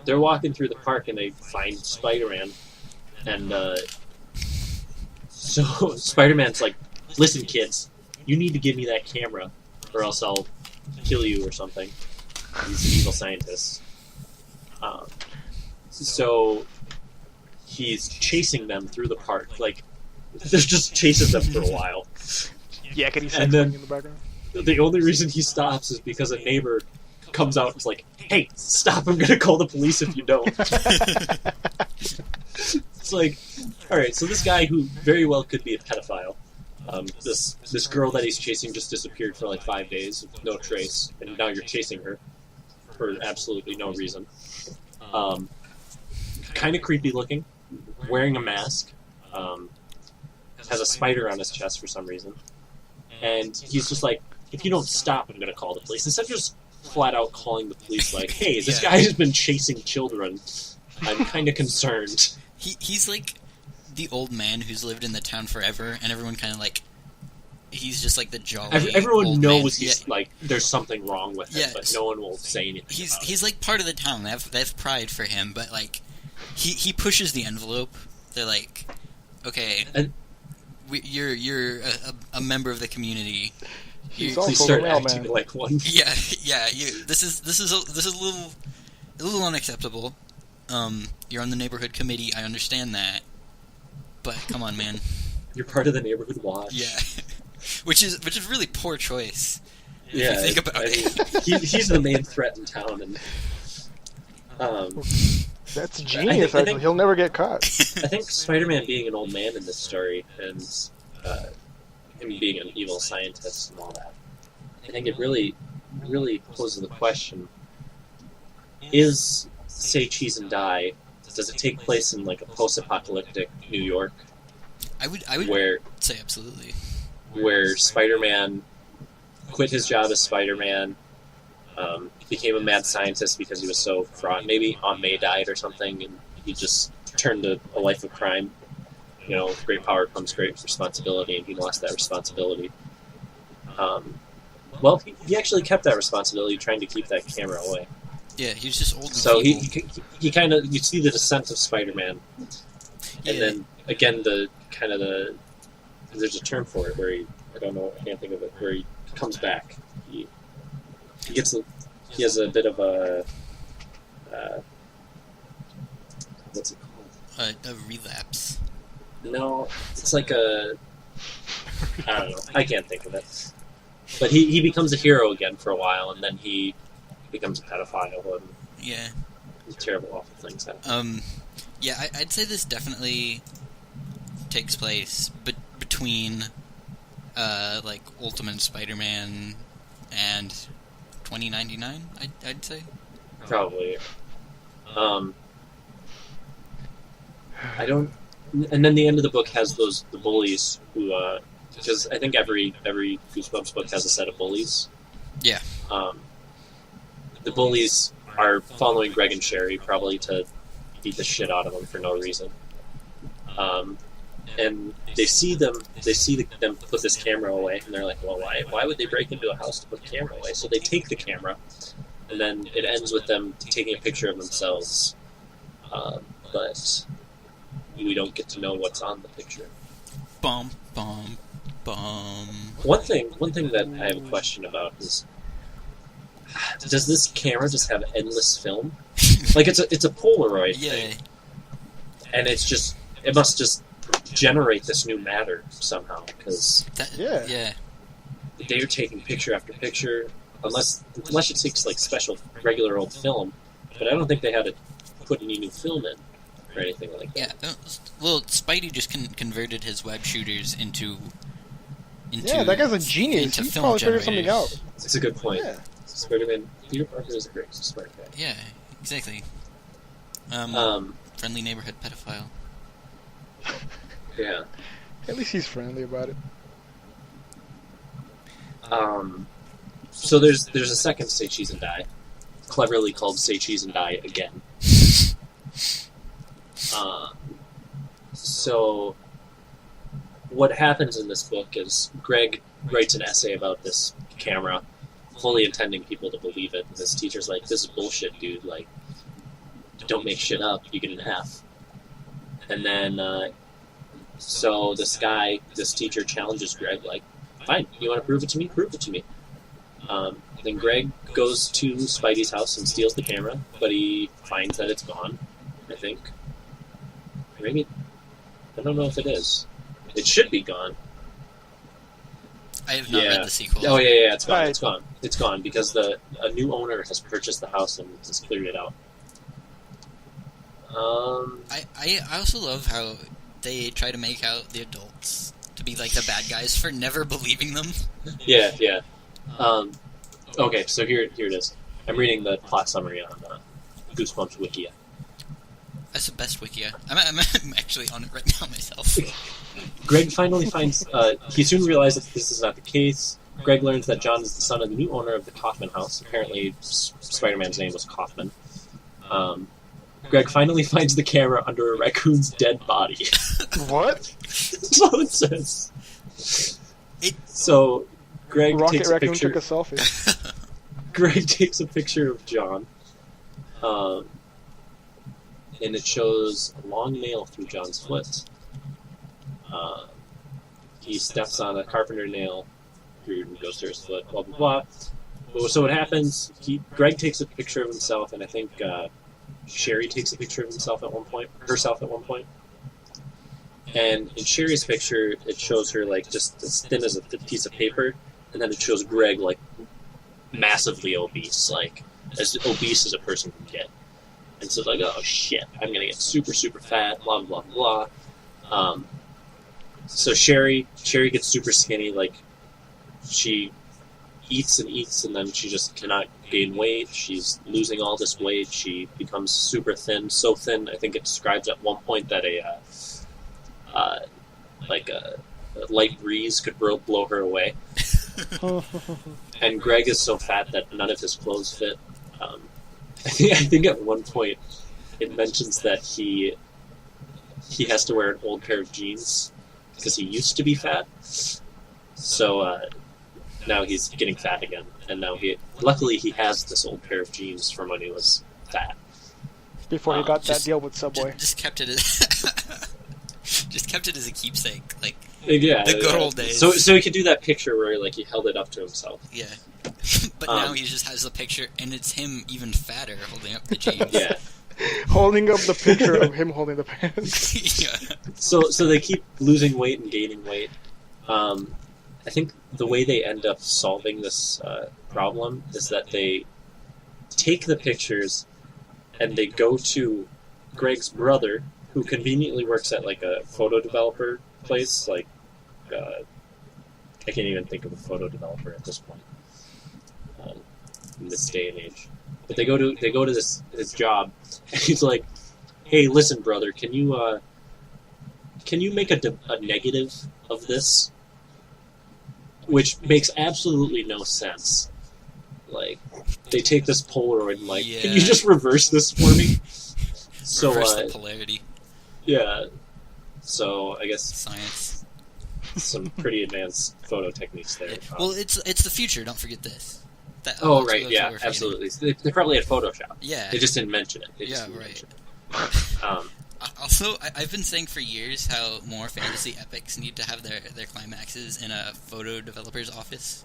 they're walking through the park and they find Spider-Man, and so Spider-Man's like, "Listen, kids, you need to give me that camera, or else I'll kill you or something." These evil scientists. So he's chasing them through the park. Like, there's just chases them for a while. Yeah, can you see And then in the background? the only reason he stops is because a neighbor comes out and is like, "Hey, stop! I'm gonna call the police if you don't." It's like, all right. So this guy, who very well could be a pedophile, this girl that he's chasing just disappeared for like 5 days with no trace, and now you're chasing her for absolutely no reason. Kind of creepy looking, wearing a mask, has a spider on his chest for some reason, and he's just like, "If you don't stop, I'm gonna call the police." Instead of just flat out calling the police, like, "Hey, this guy has been chasing children. I'm kind of concerned." He's like the old man who's lived in the town forever, and everyone kind of like, he's just like the jolly. Everyone old knows man. he's like, there's something wrong with him, Yeah, but no one will say anything. He's like part of the town. They have pride for him, but like he pushes the envelope. They're like, okay, you're a member of the community. Please start acting like one. Yeah. This is a little unacceptable. You're on the neighborhood committee. I understand that, but come on, man. You're part of the neighborhood watch. Yeah, which is really poor choice. If Yeah, you think about it. He's the main threat in town, and that's genius. I think he'll never get caught. I think Spider-Man being an old man in this story, and him being an evil scientist and all that, I think it really poses the question: is Say Cheese and Die? Does it take place in like a post-apocalyptic New York? I would say absolutely. Where Spider-Man quit his job as Spider-Man, became a mad scientist because he was so fraught. Maybe Aunt May died or something, and he just turned to a life of crime. You know, with great power comes great responsibility, and he lost that responsibility. Well, he actually kept that responsibility, trying to keep that camera away. Yeah, he was just old. So he kind of, you see the descent of Spider-Man, and then again there's a term for it where I can't think of it, where he comes back. He has a bit of a what's it called? A relapse. No, it's like a... I don't know. I can't think of it. But he becomes a hero again for a while, and then he becomes a pedophile, and Yeah. terrible, awful things happen. Yeah, I'd say this definitely takes place between, like, Ultimate Spider-Man and 2099, I'd say. Probably. I don't... And then the end of the book has the bullies who, because I think every Goosebumps book has a set of bullies. Yeah. The bullies are following Greg and Sherry, probably to beat the shit out of them for no reason. And they see them put this camera away, and they're like, well, why would they break into a house to put the camera away? So they take the camera, and then it ends with them taking a picture of themselves. But we don't get to know what's on the picture. Bum, bum, bum. One thing that I have a question about is, does this camera just have endless film? Like, it's a Polaroid thing. And it must just generate this new matter somehow, because they're taking picture after picture, unless it takes like special regular old film, but I don't think they had to put any new film in or anything like that. Yeah, well, Spidey just converted his web shooters into yeah, that guy's a genius. He probably figured something out. It's a good point. Yeah. Spider-Man, Peter Parker is a great smart guy. Yeah, exactly. Friendly neighborhood pedophile. Yeah. At least he's friendly about it. So there's a second Say Cheese and Die, cleverly called Say Cheese and Die Again. So what happens in this book is Greg writes an essay about this camera, fully intending people to believe it. And his teacher's like, this is bullshit, dude. Like, don't make shit up. You get an F. And then, so this teacher challenges Greg, like, fine, you want to prove it to me? Prove it to me. Then Greg goes to Spidey's house and steals the camera, but he finds that it's gone, I think. Maybe, I don't know if it is. It should be gone. I have not read the sequel. Oh, yeah, it's gone, it's gone. It's gone, because a new owner has purchased the house and has cleared it out. I also love how they try to make out the adults to be like the bad guys for never believing them. Yeah. Okay, so here it is. I'm reading the plot summary on Goosebumps Wikia. That's the best Wikia. I'm actually on it right now myself. Greg finally finds... he soon realizes that this is not the case. Greg learns that John is the son of the new owner of the Kaufman house. Apparently, Spider-Man's name was Kaufman. Greg finally finds the camera under a raccoon's dead body. What? That's all it says. So, Greg Rocket takes a Raccoon picture... took a selfie. Greg takes a picture of John. And it shows a long nail through John's foot. He steps on a carpenter nail, goes through his foot, blah, blah, blah. So what happens, Greg takes a picture of himself, and I think Sherry takes a picture of herself at one point. And in Sherry's picture, it shows her like just as thin as a piece of paper, and then it shows Greg like massively obese, like as obese as a person can get. And so like, oh shit, I'm gonna get super, super fat, blah, blah, blah. So Sherry gets super skinny, like, she eats and eats, and then she just cannot gain weight. She's losing all this weight. She becomes super thin, so thin, I think it describes at one point that a light breeze could blow her away. And Greg is so fat that none of his clothes fit. I think at one point it mentions that he has to wear an old pair of jeans because he used to be fat. So now he's getting fat again, and now luckily he has this old pair of jeans from when he was fat. Before he got that deal with Subway. Just kept it as a keepsake, like yeah, the good old days. So he could do that picture where like he held it up to himself. Yeah. But now he just has the picture, and it's him even fatter holding up the jeans. Yeah. holding up the picture of him holding the pants. Yeah. So they keep losing weight and gaining weight. I think the way they end up solving this problem is that they take the pictures and they go to Greg's brother, who conveniently works at like a photo developer place. Like, I can't even think of a photo developer at this point in this day and age. But they go to his job, and he's like, "Hey, listen, brother, can you make a negative of this?" Which makes absolutely no sense. Like, they take this Polaroid and like, Yeah. "Can you just reverse this for me?" So Reverse the polarity. yeah. So I guess Science. some pretty advanced photo techniques there. Well, it's the future. Don't forget this. That, Oh, that's right, what yeah, we're forgetting. absolutely. They probably had Photoshop. Yeah. They just didn't mention it. They Yeah, just didn't right. mention it. Also, I've been saying for years how more fantasy epics need to have their climaxes in a photo developer's office.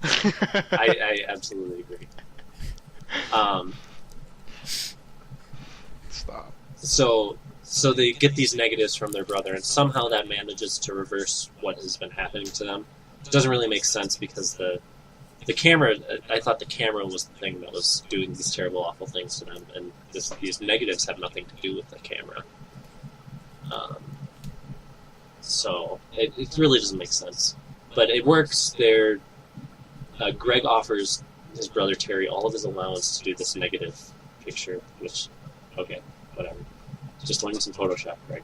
I absolutely agree. Stop. So they get these negatives from their brother, and somehow that manages to reverse what has been happening to them. It doesn't really make sense because the camera, I thought the camera was the thing that was doing these terrible, awful things to them, and these negatives have nothing to do with the camera. So it really doesn't make sense. But it works. Greg offers his brother Terry all of his allowance to do this negative picture, which, okay, whatever. Just learn some Photoshop, Greg.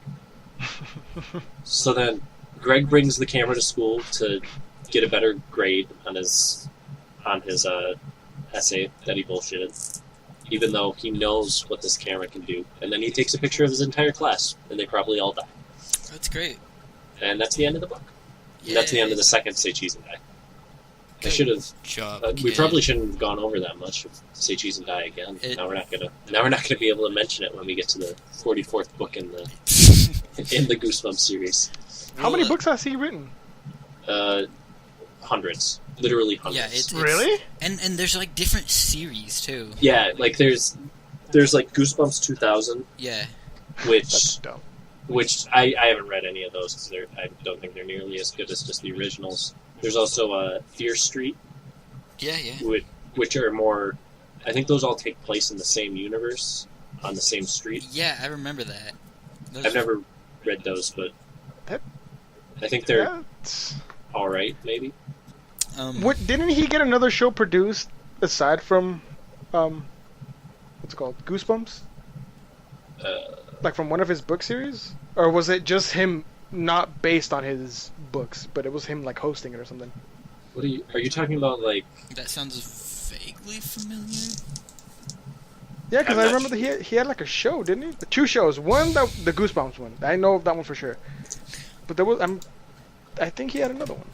So then Greg brings the camera to school to get a better grade on his essay that he bullshitted, even though he knows what this camera can do. And then he takes a picture of his entire class, and they probably all die. That's great. And that's the end of the book. Yeah. That's the end of the second Say Cheese and Die. I should have. Job. We kid. probably shouldn't have gone over that much of Say Cheese and Die again. Now we're not gonna be able to mention it when we get to the 44th book in the Goosebumps series. How many books has he written? Hundreds, literally hundreds. Yeah, it's Really? And there's like different series too. Yeah, like there's like Goosebumps 2000, Yeah. That's which dumb. I haven't read any of those because I don't think they're nearly as good as just the originals. There's also Fear Street, Yeah. which are more. I think those all take place in the same universe on the same street. Yeah, I remember that. I've never read those, but That- I think they're That's- all right. Maybe. What, didn't he get another show produced aside from, what's it called, Goosebumps? Like from one of his book series, or was it just him not based on his books, but it was him like hosting it or something? What are you talking about? Like, That sounds vaguely familiar. Yeah, because I'm I not remember that he had like a show, didn't he? Two shows. One, the Goosebumps one. I know that one for sure. But there was I think he had another one.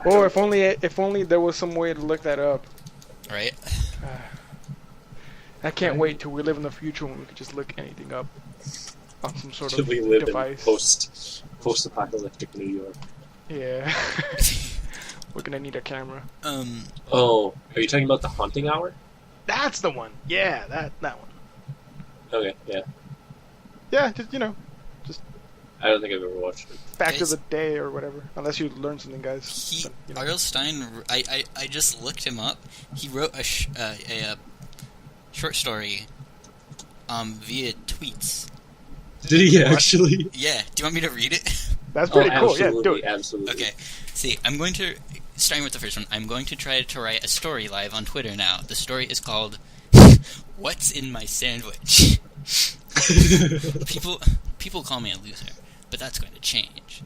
Oh, if only there was some way to look that up. Right. I can't wait till we live in the future when we could just look anything up on some sort should of we live device. in post-apocalyptic New York? Yeah. We're gonna need a camera. Oh, are you talking about the Haunting Hour? That's the one. Yeah, that one. Okay, yeah. Yeah, just I don't think I've ever watched it. fact of Guys. the day or whatever. Unless you learn something, guys. But, R.L. Stein. I just looked him up. He wrote a short story via tweets. Did he actually? Yeah. Do you want me to read it? That's pretty cool. Yeah, absolutely, do it. absolutely. Okay. See, I'm going to starting with the first one. I'm going to try to write a story live on Twitter now. The story is called "What's in My Sandwich." People call me a loser, but that's going to change.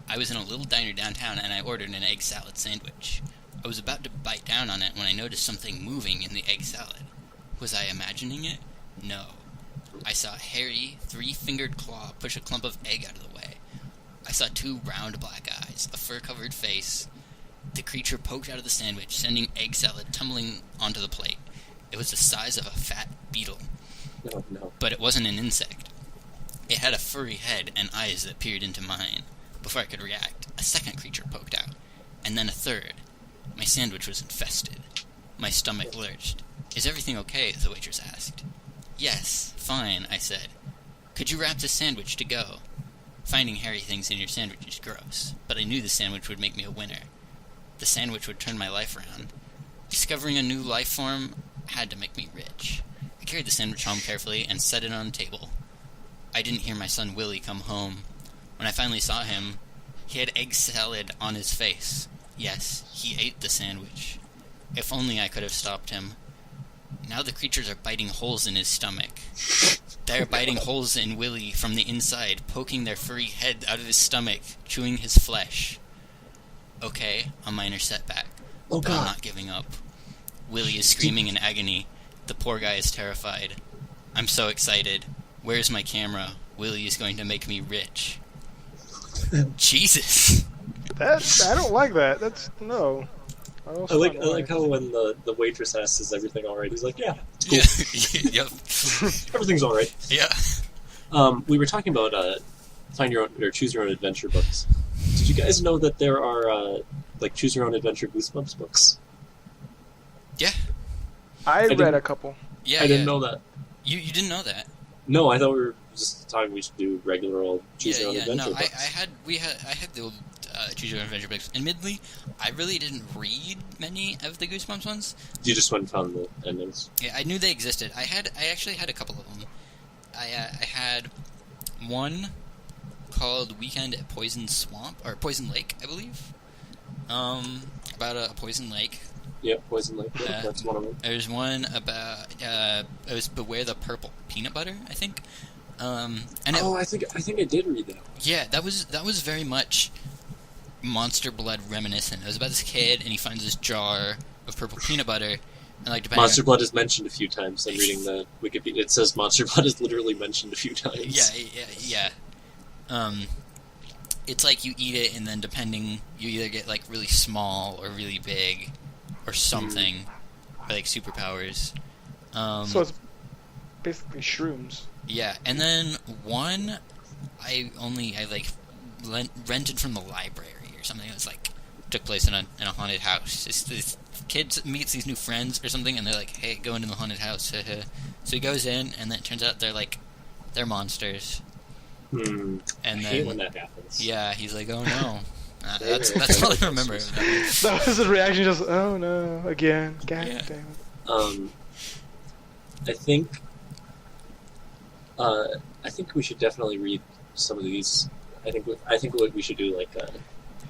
I was in a little diner downtown and I ordered an egg salad sandwich. I was about to bite down on it when I noticed something moving in the egg salad. Was I imagining it? No. I saw a hairy, three-fingered claw push a clump of egg out of the way. I saw two round black eyes, a fur-covered face. The creature poked out of the sandwich, sending egg salad tumbling onto the plate. It was the size of a fat beetle. No. But it wasn't an insect. It had a furry head and eyes that peered into mine. Before I could react, a second creature poked out, and then a third. My sandwich was infested. My stomach lurched. Is everything okay? The waitress asked. Yes, fine, I said. Could you wrap this sandwich to go? Finding hairy things in your sandwich is gross, but I knew the sandwich would make me a winner. The sandwich would turn my life around. Discovering a new life form had to make me rich. I carried the sandwich home carefully and set it on a table. I didn't hear my son Willie come home. When I finally saw him, he had egg salad on his face. Yes, he ate the sandwich. If only I could have stopped him. Now the creatures are biting holes in his stomach. They're biting holes in Willie from the inside, poking their furry head out of his stomach, chewing his flesh. Okay, a minor setback. Oh, but I'm God. not giving up. Willie is screaming in agony. The poor guy is terrified. I'm so excited. Where's my camera? Willie is going to make me rich. Jesus! I don't like that. That's no. I like how when the waitress asks, "Is everything all right?" He's like, "Yeah, Yeah. it's Yep. cool. Everything's all right." Yeah. We were talking about find your own or choose your own adventure books. Did you guys know that there are choose your own adventure Goosebumps books? Yeah. I read didn't- a couple. Yeah. I didn't know that. You didn't know that? No, I thought we were just talking we should do regular old choose your own Yeah. adventure No, I books. had the old Choose Your Own Adventure books. Admittedly, I really didn't read many of the Goosebumps ones. You just went and found the endings. Yeah, I knew they existed. I actually had a couple of them. I had one called Weekend at Poison Swamp or Poison Lake, I believe. About a poison lake. Yeah, Poison Lake. Yeah, that's one of them. There's one about it was Beware the Purple Peanut Butter, I think. I think I did read that one. Yeah, that was very much Monster Blood reminiscent. It was about this kid, and he finds this jar of purple peanut butter, and depending Monster Blood is mentioned a few times. I'm reading the Wikipedia. It says Monster Blood is literally mentioned a few times. Yeah. It's like you eat it, and then depending, you either get really small or really big, or something, or superpowers. So it's basically shrooms. Yeah, and then one I rented from the library or something. It was took place in a haunted house. This kid meets these new friends or something, and they're like, "Hey, go into the haunted house." So he goes in, and then it turns out they're monsters. And And I then hate when that happens. yeah, he's like, "Oh no." That's all I remember. That was his reaction, just, oh no, again. God Yeah. damn it. I think we should definitely read some of these. I think what we should do a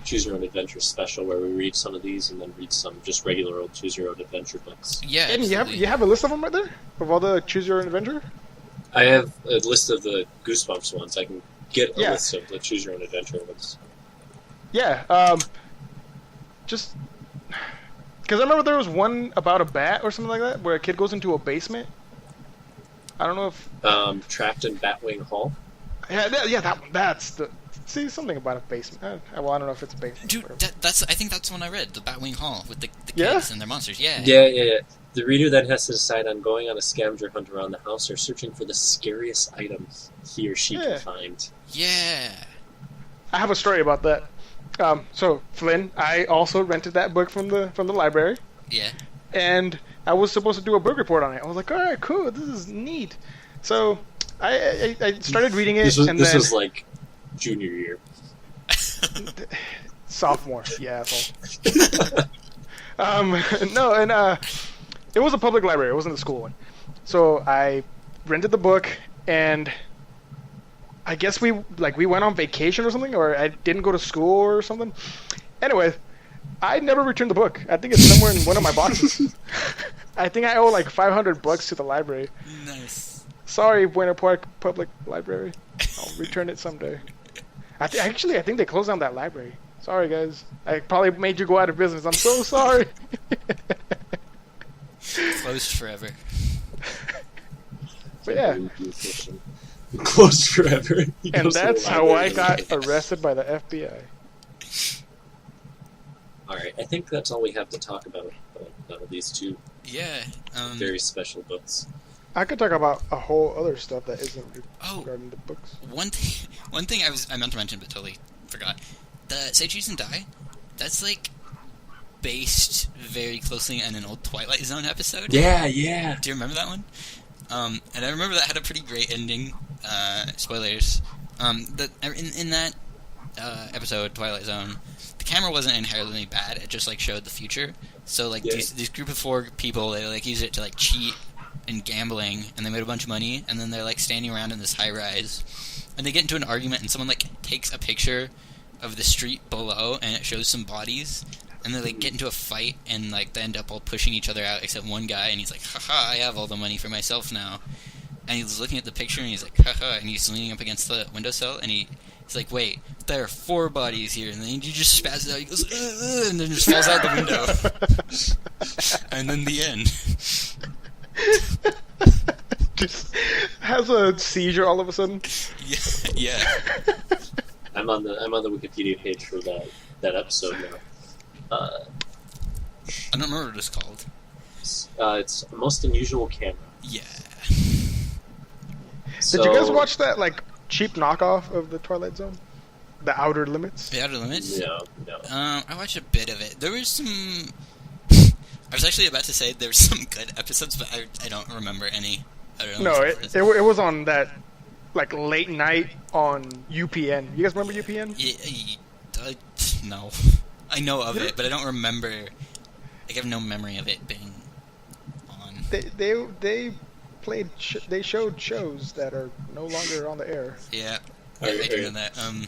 choose your own adventure special where we read some of these and then read some just regular old choose your own adventure books. Yeah, And absolutely. you have a list of them right there? Of all the Choose Your Own Adventure? I have a list of the Goosebumps ones. I can get a Yeah. list of the choose your own adventure ones. Yeah, just... Because I remember there was one about a bat or something like that, where a kid goes into a basement. I don't know if... Trapped in Batwing Hall. Yeah, that one. That's the... See, something about a basement. I don't know if it's a basement. Dude, Whatever. I think that's the one I read, the Batwing Hall with the Yeah? kids and their monsters. Yeah. Yeah. The reader then has to decide on going on a scavenger hunt around the house or searching for the scariest items he or she Yeah. can find. Yeah. I have a story about that. So, Flynn, I also rented that book from the library, Yeah. and I was supposed to do a book report on it. I was like, all right, cool, this is neat. So, I started reading it, This was and then... was like junior year. Sophomore, yeah, asshole. No, and it was a public library. It wasn't a school one. So I rented the book, and I guess we went on vacation or something, or I didn't go to school or something. Anyway, I never returned the book. I think it's somewhere in one of my boxes. I think I owe $500 to the library. Nice. Sorry, Buena Park Public Library. I'll return it someday. I think they closed down that library. Sorry, guys. I probably made you go out of business. I'm so sorry. Closed forever. But yeah, Closed forever. He and goes to the that's how library I and got like- arrested by the FBI. Alright, I think that's all we have to talk about these two Yeah. very special books. I could talk about a whole other stuff that isn't Oh, regarding the books. one thing I meant to mention but totally forgot. The Say Cheese and Die. That's based very closely on an old Twilight Zone episode. Yeah, yeah. Do you remember that one? And I remember that had a pretty great ending. Spoilers. In that episode, Twilight Zone, the camera wasn't inherently bad. It just like showed the future. So like these group of 4 people, they like use it to like cheat and gambling, and they made a bunch of money. And then they're like standing around in this high rise, and they get into an argument, and someone like takes a picture of the street below, and it shows some bodies. And then they get into a fight, and like they end up all pushing each other out, except one guy, and he's like, haha, I have all the money for myself now. And he's looking at the picture, and he's like, haha, and he's leaning up against the windowsill, and he's like, wait, there are 4 bodies here, and then he just spazzes out, he goes, and then just falls out the window. And then the end. Just has a seizure all of a sudden. Yeah. I'm on the Wikipedia page for that episode now. I don't remember what it's called. It's Most Unusual Camera. Yeah. Did you guys watch that like cheap knockoff of the Twilight Zone? The Outer Limits? The Outer Limits? No. I watched a bit of it. There was some... I was actually about to say there were some good episodes, but I don't remember any. I don't know. No, it was on that like late night on UPN. You guys remember UPN? No. I know of it, but I don't remember. I have no memory of it being on. They they showed shows that are no longer on the air. Yeah, I do know that. I'm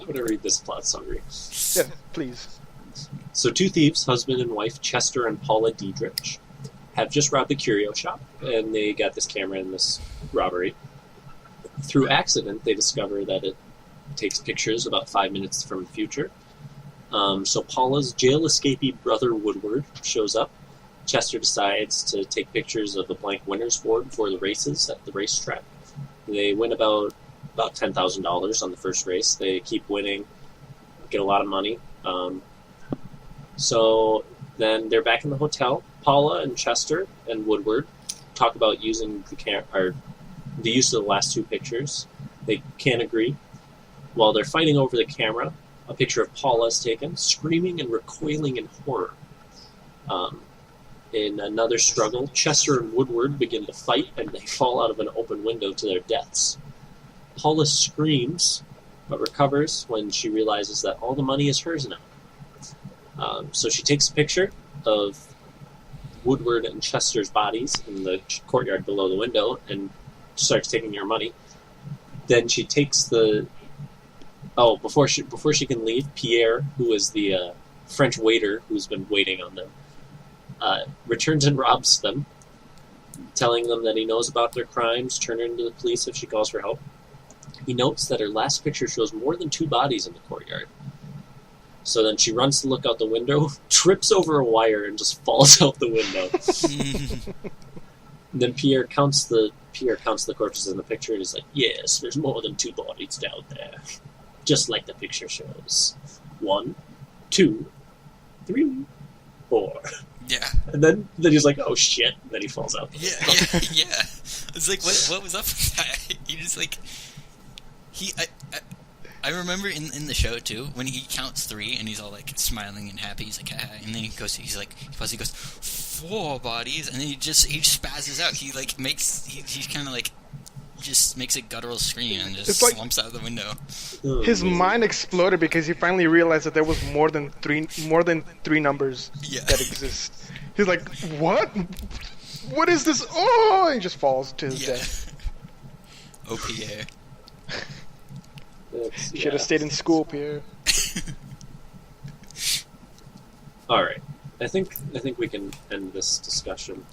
gonna read this plot summary. Yeah, please. So 2 thieves, husband and wife, Chester and Paula Diedrich, have just robbed a curio shop, and they got this camera in this robbery. Through accident, they discover that it takes pictures about 5 minutes from the future. So Paula's jail escapee brother Woodward shows up. Chester decides to take pictures of the blank winner's board for the races at the racetrack. They win about $10,000 on the first race. They keep winning, get a lot of money. So then they're back in the hotel. Paula and Chester and Woodward talk about using the use of the last 2 pictures. They can't agree. While they're fighting over the camera, a picture of Paula is taken, screaming and recoiling in horror. In another struggle, Chester and Woodward begin to fight, and they fall out of an open window to their deaths. Paula screams, but recovers when she realizes that all the money is hers now. So she takes a picture of Woodward and Chester's bodies in the courtyard below the window and starts taking their money. Then she takes before she can leave, Pierre, who is the French waiter who's been waiting on them, returns and robs them, telling them that he knows about their crimes, turn her into the police if she calls for help. He notes that her last picture shows more than 2 bodies in the courtyard. So then she runs to look out the window, trips over a wire, and just falls out the window. And then Pierre counts the corpses in the picture, and he's like, yes, there's more than 2 bodies down there. Just like the picture shows. 1, 2, 3, 4. Yeah. And then he's like, oh shit, and then he falls out. Yeah. It's like, what was up with that? He just like... I remember in the show too when he counts 3 and he's all like smiling and happy. He's like, and then he goes 4 bodies, and then he just spazzes out. He like he kind of like just makes a guttural scream and just slumps out the window. His mind exploded because he finally realized that there was more than three numbers that exist. He's like, what? What is this? Oh! And he just falls to his death. Oh, Pierre. Should have stayed in school, Pierre. All right, I think we can end this discussion.